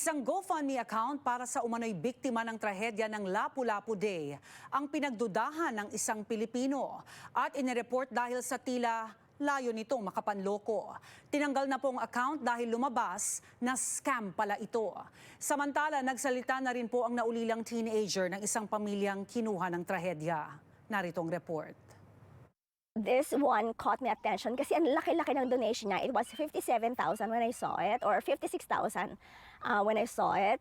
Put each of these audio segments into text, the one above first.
Isang GoFundMe account para sa umano'y biktima ng trahedya ng Lapu-Lapu Day ang pinagdudahan ng isang Pilipino at inireport dahil sa tila layo nitong makapanloko. Tinanggal na po ang account dahil lumabas na scam pala ito. Samantala, nagsalita na rin po ang naulilang teenager ng isang pamilyang kinuha ng trahedya. Narito ang report. This one caught my attention kasi ang laki-laki ng donation niya. It was 57,000 when I saw it, or 56,000 when I saw it.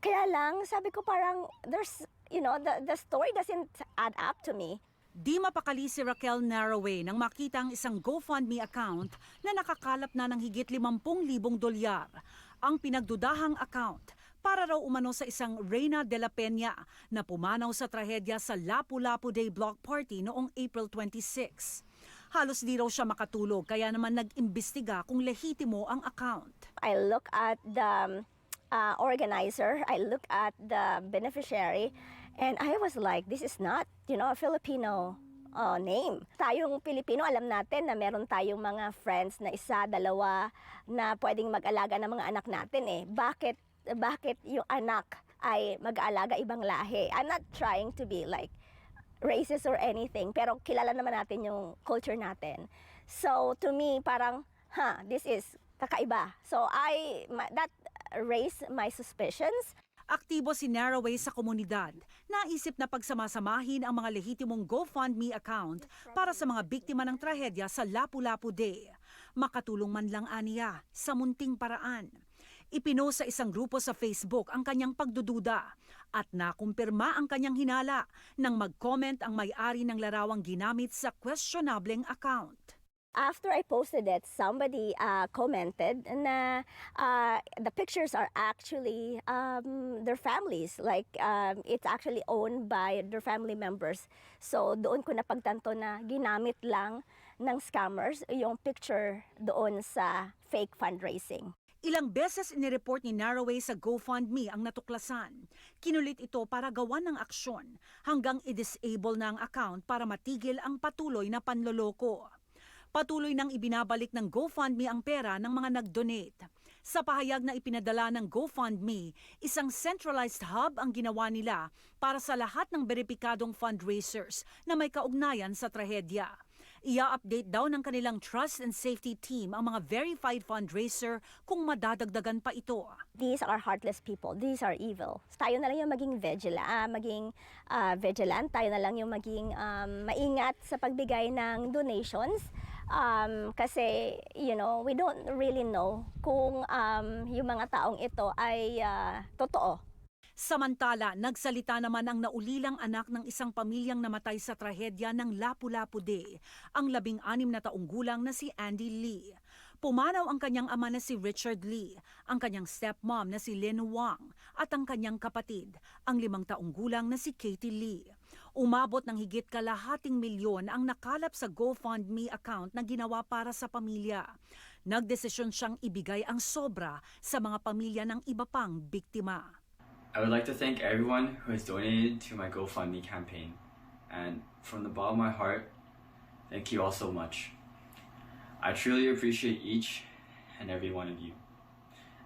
Kaya lang, sabi ko parang, the story doesn't add up to me. Di mapakali si Raquel Naraway nang makita ang isang GoFundMe account na nakakalap na ng higit 50,000 dolyar. Ang pinagdudahang account para raw umano sa isang Reyna de la Peña na pumanaw sa trahedya sa Lapu-Lapu Day Block Party noong April 26. Halos di raw siya makatulog kaya naman nag-imbestiga kung lehitimo ang account. I look at the organizer, I look at the beneficiary, and I was like, this is not, a Filipino name. Tayong Pilipino, alam natin na meron tayong mga friends na isa, dalawa na pwedeng mag-alaga ng mga anak natin eh. Bakit yung anak ay mag-aalaga ibang lahi? I'm not trying to be like racist or anything, pero kilala naman natin yung culture natin. So to me, parang, this is kakaiba. So that raised my suspicions. Aktibo si Naraway sa komunidad. Naisip na pagsamasamahin ang mga lehitimong GoFundMe account para sa mga biktima ng trahedya sa Lapu-Lapu Day. Makatulong man lang aniya sa munting paraan. Ipinost sa isang grupo sa Facebook ang kanyang pagdududa at nakumpirma ang kanyang hinala nang mag-comment ang may-ari ng larawang ginamit sa questionableng account. After I posted it, somebody commented na the pictures are actually their families. Like, it's actually owned by their family members. So doon ko napagtanto na ginamit lang ng scammers yung picture doon sa fake fundraising. Ilang beses inireport ni Naraway sa GoFundMe ang natuklasan. Kinulit ito para gawan ng aksyon hanggang i-disable na ang account para matigil ang patuloy na panloloko. Patuloy nang ibinabalik ng GoFundMe ang pera ng mga nag-donate. Sa pahayag na ipinadala ng GoFundMe, isang centralized hub ang ginawa nila para sa lahat ng beripikadong fundraisers na may kaugnayan sa trahedya. Ia-update daw ng kanilang trust and safety team ang mga verified fundraiser kung madadagdagan pa ito. These are heartless people. These are evil. Tayo na lang yung maging vigilant. Tayo na lang yung maging maingat sa pagbigay ng donations. Kasi, we don't really know kung yung mga taong ito ay totoo. Samantala, nagsalita naman ang naulilang anak ng isang pamilyang namatay sa trahedya ng Lapu-Lapu Day, ang 16 na taong gulang na si Andy Lee. Pumanaw ang kanyang ama na si Richard Lee, ang kanyang stepmom na si Lynn Wang, at ang kanyang kapatid, ang 5 taong gulang na si Katie Lee. Umabot ng higit kalahating milyon ang nakalap sa GoFundMe account na ginawa para sa pamilya. Nagdesisyon siyang ibigay ang sobra sa mga pamilya ng iba pang biktima. I would like to thank everyone who has donated to my GoFundMe campaign. And from the bottom of my heart, thank you all so much. I truly appreciate each and every one of you.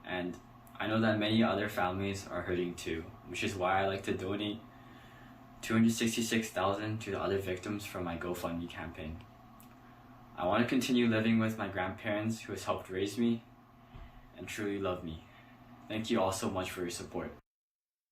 And I know that many other families are hurting too, which is why I like to donate $266,000 to the other victims from my GoFundMe campaign. I want to continue living with my grandparents who has helped raise me and truly love me. Thank you all so much for your support.